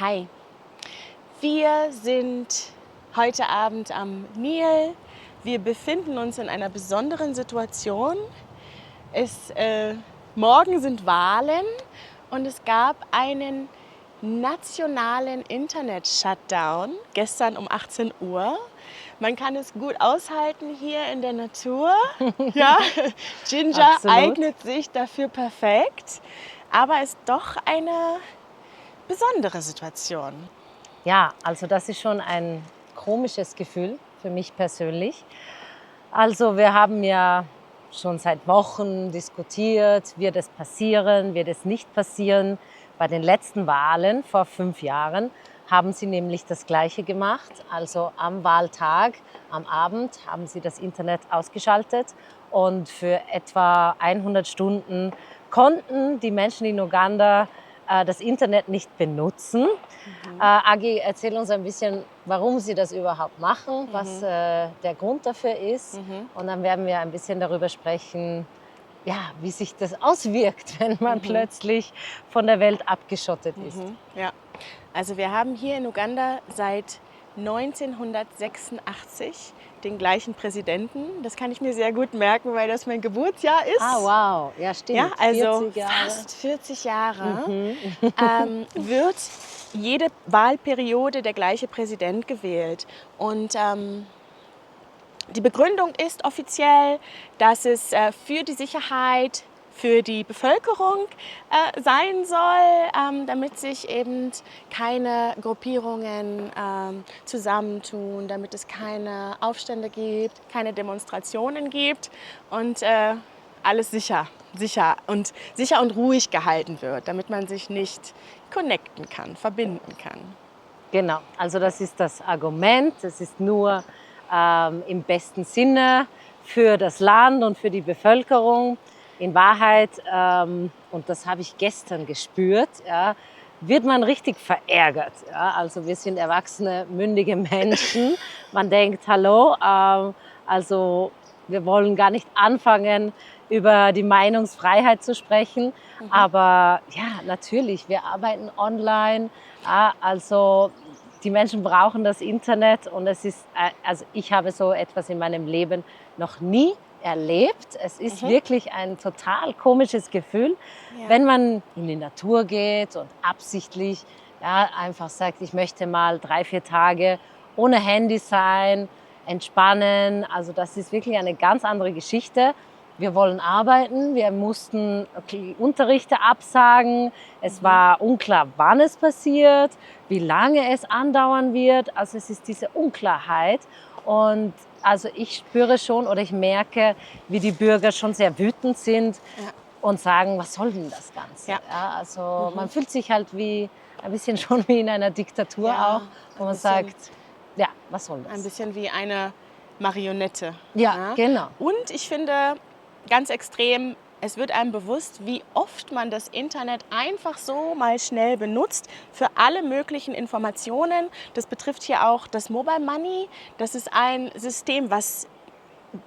Hi, wir sind heute Abend am Nil. Wir befinden uns in einer besonderen Situation. Morgen sind Wahlen und es gab einen nationalen Internet-Shutdown gestern um 18 Uhr. Man kann es gut aushalten hier in der Natur. Ja, Ginger Absolut. eignet sich dafür perfekt, aber ist doch eine besondere Situation. Ja, also das ist schon ein komisches Gefühl für mich persönlich. Also wir haben ja schon seit Wochen diskutiert, wird es passieren, wird es nicht passieren. Bei den letzten Wahlen vor 5 Jahren haben sie nämlich das Gleiche gemacht. Also am Wahltag, am Abend haben sie das Internet ausgeschaltet und für etwa 100 Stunden konnten die Menschen in Uganda das Internet nicht benutzen. Agi, erzähl uns ein bisschen, warum Sie das überhaupt machen, was der Grund dafür ist. Und dann werden wir ein bisschen darüber sprechen, ja, wie sich das auswirkt, wenn man plötzlich von der Welt abgeschottet ist. Ja, also wir haben hier in Uganda seit 1986 den gleichen Präsidenten. Das kann ich mir sehr gut merken, weil das mein Geburtsjahr ist. Ah, wow, ja stimmt. Ja, also 40 Jahre. fast 40 Jahre wird jede Wahlperiode der gleiche Präsident gewählt. Und die Begründung ist offiziell, dass es für die Sicherheit, für die Bevölkerung sein soll, damit sich eben keine Gruppierungen zusammentun, damit es keine Aufstände gibt, keine Demonstrationen gibt und alles sicher und ruhig gehalten wird, damit man sich nicht connecten kann, verbinden kann. Genau, also das ist das Argument. Es ist nur im besten Sinne für das Land und für die Bevölkerung. In Wahrheit, und das habe ich gestern gespürt, ja, wird man richtig verärgert. Ja? Also wir sind erwachsene, mündige Menschen. Man denkt, hallo, also wir wollen gar nicht anfangen, über die Meinungsfreiheit zu sprechen. Aber ja, natürlich, wir arbeiten online. Ja, also die Menschen brauchen das Internet und es ist, also ich habe so etwas in meinem Leben noch nie erlebt. Es ist wirklich ein total komisches Gefühl, wenn man in die Natur geht und absichtlich ja, einfach sagt, ich möchte mal 3, 4 Tage ohne Handy sein, entspannen. Also das ist wirklich eine ganz andere Geschichte. Wir wollen arbeiten, wir mussten Unterrichte absagen. Es war unklar, wann es passiert, wie lange es andauern wird. Also es ist diese Unklarheit. Und also ich spüre schon oder ich merke, wie die Bürger schon sehr wütend sind und sagen, was soll denn das Ganze? Ja. Ja, also man fühlt sich halt wie ein bisschen schon wie in einer Diktatur auch, wo man sagt, ja, was soll das? Ein bisschen wie eine Marionette. Ja, genau. Und ich finde ganz extrem, es wird einem bewusst, wie oft man das Internet einfach so mal schnell benutzt für alle möglichen Informationen. Das betrifft hier auch das Mobile Money. Das ist ein System, was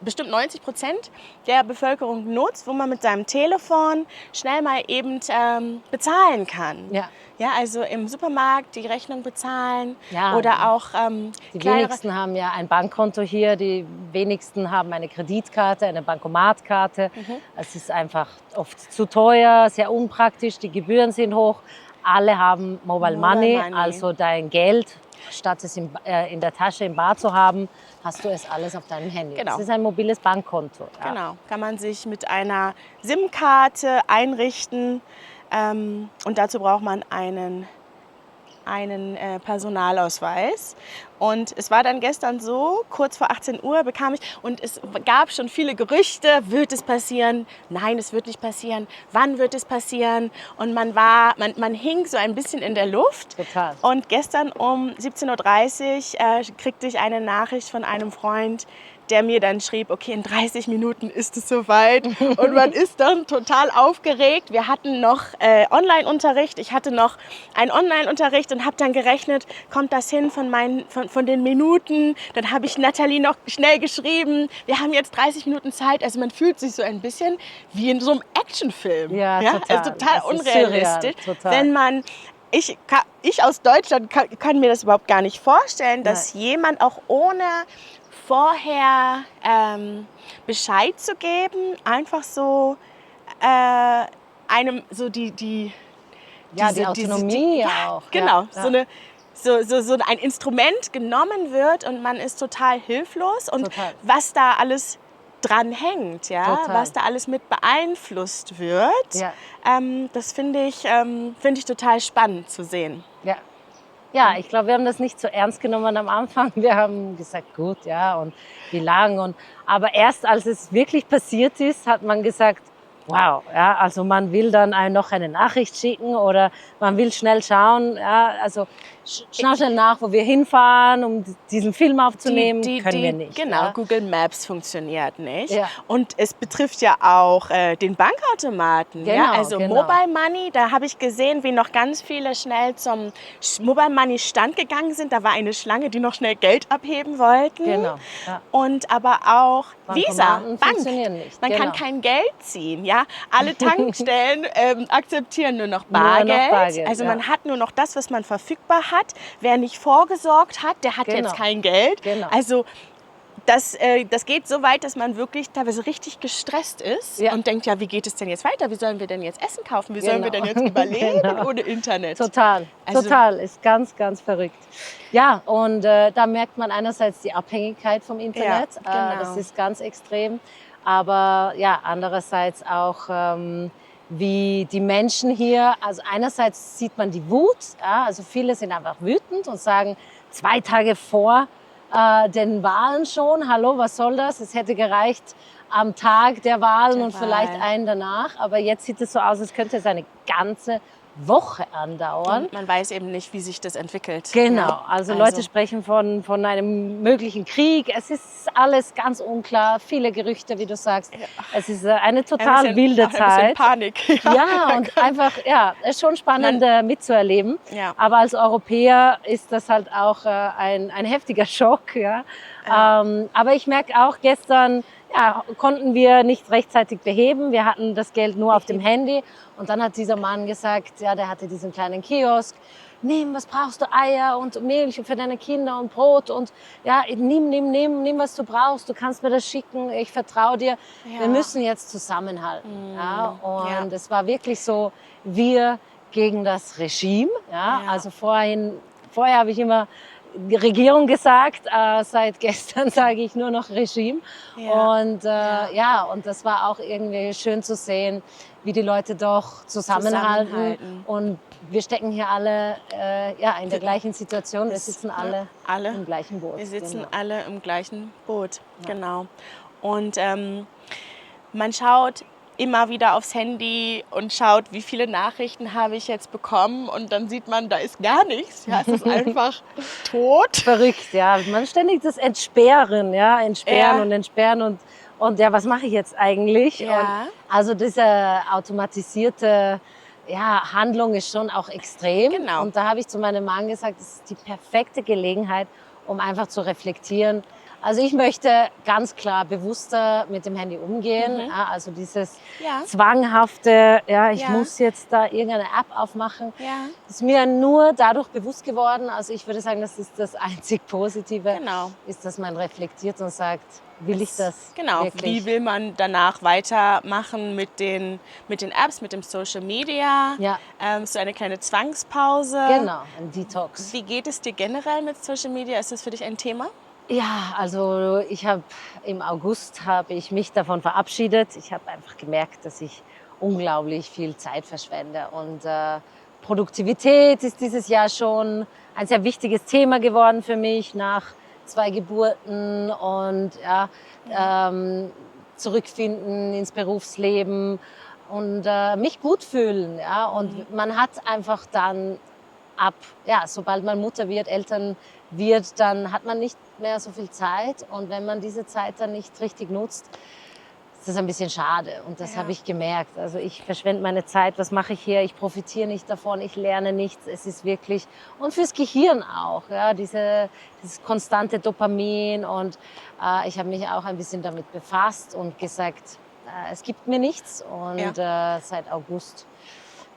bestimmt 90% der Bevölkerung nutzt, wo man mit seinem Telefon schnell mal eben bezahlen kann. Ja. Ja, also im Supermarkt die Rechnung bezahlen Ja. oder auch die wenigsten haben ja ein Bankkonto hier, die wenigsten haben eine Kreditkarte, eine Bankomatkarte. Es ist einfach oft zu teuer, sehr unpraktisch, die Gebühren sind hoch. Alle haben Mobile Money, also dein Geld, statt es in der Tasche im Bar zu haben, hast du es alles auf deinem Handy. Genau. Das ist ein mobiles Bankkonto. Ja. Genau, kann man sich mit einer SIM-Karte einrichten und dazu braucht man einen Personalausweis. Und es war dann gestern so, kurz vor 18 Uhr bekam ich, und es gab schon viele Gerüchte, wird es passieren? Nein, es wird nicht passieren. Wann wird es passieren? Und man hing so ein bisschen in der Luft. Total. Und gestern um 17.30 Uhr kriegte ich eine Nachricht von einem Freund, der mir dann schrieb, okay, in 30 Minuten ist es soweit. Und man ist dann total aufgeregt. Wir hatten noch Online-Unterricht. Ich hatte noch einen Online-Unterricht und habe dann gerechnet, kommt das hin von den Minuten. Dann habe ich Nathalie noch schnell geschrieben, wir haben jetzt 30 Minuten Zeit. Also man fühlt sich so ein bisschen wie in so einem Actionfilm. Ja, total. Also total Das ist unrealistisch, surreal, total. wenn man ich aus Deutschland kann mir das überhaupt gar nicht vorstellen, dass jemand auch ohne vorher Bescheid zu geben, einfach so einem so die Autonomie auch. Genau, Ja. so ein Instrument genommen wird und man ist total hilflos und Total. was da alles dran hängt, ja, Total. was da alles mit beeinflusst wird, Ja. das finde ich total spannend zu sehen. Ja. Ja, ich glaube, wir haben das nicht so ernst genommen am Anfang. Wir haben gesagt, gut, ja, und wie lang. Aber erst als es wirklich passiert ist, hat man gesagt, wow, ja, also man will dann noch eine Nachricht schicken oder man will schnell schauen, ja, also schnell nach, wo wir hinfahren, um diesen Film aufzunehmen, können wir nicht. Genau, Ja. Google Maps funktioniert nicht. Ja. Und es betrifft ja auch den Bankautomaten. Genau, ja? Also genau. Mobile Money, da habe ich gesehen, wie noch ganz viele schnell zum Mobile Money Stand gegangen sind. Da war eine Schlange, die noch schnell Geld abheben wollten. Genau. Ja. Und aber auch Visa, Bankomaten Bank. funktionieren nicht. Man kann Genau. kein Geld ziehen. Ja? Alle Tankstellen akzeptieren nur noch Bargeld. Bargeld, Also ja. man hat nur noch das, was man verfügbar hat. Wer nicht vorgesorgt hat, der hat Genau. jetzt kein Geld. Genau. Also das geht so weit, dass man wirklich teilweise richtig gestresst ist und denkt, ja, wie geht es denn jetzt weiter? Wie sollen wir denn jetzt Essen kaufen? Wie sollen wir denn jetzt überleben ohne Internet? Total, Also, total. Ist ganz, ganz verrückt. Ja, und da merkt man einerseits die Abhängigkeit vom Internet. Ja, genau. Das ist ganz extrem. Aber ja, andererseits auch, wie die Menschen hier, also einerseits sieht man die Wut. Ja, also viele sind einfach wütend und sagen, 2 Tage vor den Wahlen schon, hallo, was soll das? Es hätte gereicht am Tag der Wahlen und vielleicht einen danach. Aber jetzt sieht es so aus, als könnte es eine ganze Woche andauern. Und man weiß eben nicht, wie sich das entwickelt. Genau, Ja. also Leute sprechen von einem möglichen Krieg. Es ist alles ganz unklar, viele Gerüchte, wie du sagst. Ja. Es ist eine total wilde Zeit. Ein bisschen Panik. Ja, und einfach, ja, es ist schon spannend mitzuerleben. Ja. Aber als Europäer ist das halt auch ein heftiger Schock. Ja. Aber ich merke auch gestern, ja, konnten wir nicht rechtzeitig beheben. Wir hatten das Geld nur auf dem Handy. Und dann hat dieser Mann gesagt, ja, der hatte diesen kleinen Kiosk. Nimm, was brauchst du? Eier und Milch für deine Kinder und Brot. Und ja, nimm, was du brauchst. Du kannst mir das schicken. Ich vertraue dir. Ja. Wir müssen jetzt zusammenhalten. Ja, und es war wirklich so, wir gegen das Regime. Ja, also vorher habe ich immer Regierung gesagt, seit gestern sage ich nur noch Regime. Ja. Und und das war auch irgendwie schön zu sehen, wie die Leute doch zusammenhalten. Und wir stecken hier alle in der gleichen Situation. Wir sitzen alle im gleichen Boot. Wir sitzen alle im gleichen Boot, genau. Und man schaut immer wieder aufs Handy und schaut, wie viele Nachrichten habe ich jetzt bekommen. Und dann sieht man, da ist gar nichts. Ja, es ist einfach tot. Verrückt, ja. Man ständig das Entsperren, ja. Entsperren und ja, was mache ich jetzt eigentlich? Ja. Und also diese automatisierte Handlung ist schon auch extrem. Genau. Und da habe ich zu meinem Mann gesagt, das ist die perfekte Gelegenheit, um einfach zu reflektieren. Also ich möchte ganz klar bewusster mit dem Handy umgehen. Ja, also dieses zwanghafte, ich muss jetzt da irgendeine App aufmachen, ist mir nur dadurch bewusst geworden. Also ich würde sagen, das ist das einzig Positive, ist, dass man reflektiert und sagt, will ich das wirklich? Wie will man danach weitermachen mit den Apps, mit dem Social Media? Ja. So eine kleine Zwangspause. Genau, ein Detox. Wie geht es dir generell mit Social Media? Ist das für dich ein Thema? Ja, also im August habe ich mich davon verabschiedet. Ich habe einfach gemerkt, dass ich unglaublich viel Zeit verschwende. Und Produktivität ist dieses Jahr schon ein sehr wichtiges Thema geworden für mich nach 2 Geburten und zurückfinden ins Berufsleben und mich gut fühlen. Ja? Und man hat einfach dann sobald man Mutter wird, Eltern wird, dann hat man nicht mehr so viel Zeit. Und wenn man diese Zeit dann nicht richtig nutzt, ist das ein bisschen schade. Und das habe ich gemerkt. Also ich verschwende meine Zeit. Was mache ich hier? Ich profitiere nicht davon. Ich lerne nichts. Es ist wirklich, und fürs Gehirn auch, ja, dieses konstante Dopamin. Und ich habe mich auch ein bisschen damit befasst und gesagt, es gibt mir nichts. Und seit August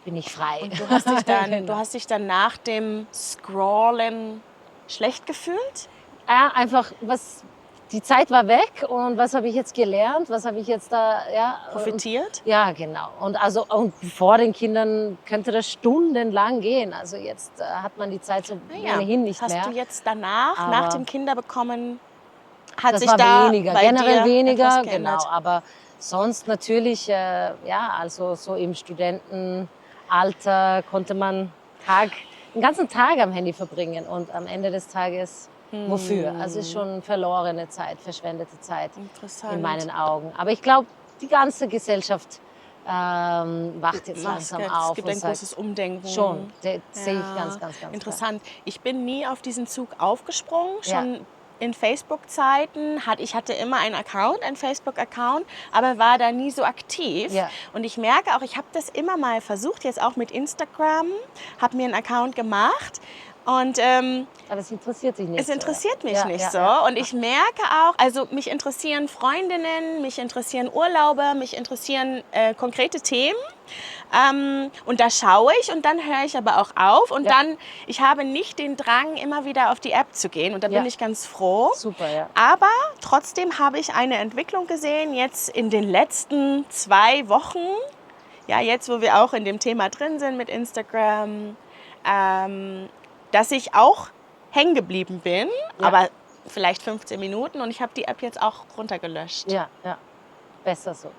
bin ich frei. Und du hast dich dann, Genau. du hast dich dann nach dem Scrollen schlecht gefühlt? Ja, einfach, die Zeit war weg und was habe ich jetzt gelernt? Was habe ich jetzt da, ja? Profitiert? Ja, genau. Und vor den Kindern könnte das stundenlang gehen. Also jetzt hat man die Zeit so Naja, ohnehin das nicht hast mehr. du jetzt danach, nach Aber dem Kinderbekommen, hat das sich war da weniger, bei generell dir weniger, etwas genau. geändert? Aber sonst natürlich, ja, also so im Studentenalter konnte man den ganzen Tag am Handy verbringen und am Ende des Tages wofür? Also es ist schon verlorene Zeit, verschwendete Zeit in Interessant. meinen Augen. Aber ich glaube, die ganze Gesellschaft wacht jetzt langsam Es auf gibt und ein sagt, großes Umdenken. schon, sehe ich ganz, Ja, ganz, ganz klar. interessant. Ich bin nie auf diesen Zug aufgesprungen. Ja. Schon in Facebook-Zeiten ich hatte immer einen Account, einen Facebook-Account, aber war da nie so aktiv. Ja. Und ich merke auch, ich habe das immer mal versucht, jetzt auch mit Instagram, habe mir einen Account gemacht. Und Aber es interessiert dich nicht es so. interessiert mich Ja, nicht ja, so. ja. Und ich merke auch, also mich interessieren Freundinnen, mich interessieren Urlaube, mich interessieren konkrete Themen. Und da schaue ich und dann höre ich aber auch auf. Und Ja. dann, ich habe nicht den Drang, immer wieder auf die App zu gehen. Und da Ja. bin ich ganz froh. Super, ja. Aber trotzdem habe ich eine Entwicklung gesehen, jetzt in den letzten 2 Wochen. Ja, jetzt, wo wir auch in dem Thema drin sind mit Instagram. Dass ich auch hängen geblieben bin, Ja. aber vielleicht 15 Minuten und ich habe die App jetzt auch runtergelöscht. Ja, ja. Besser so.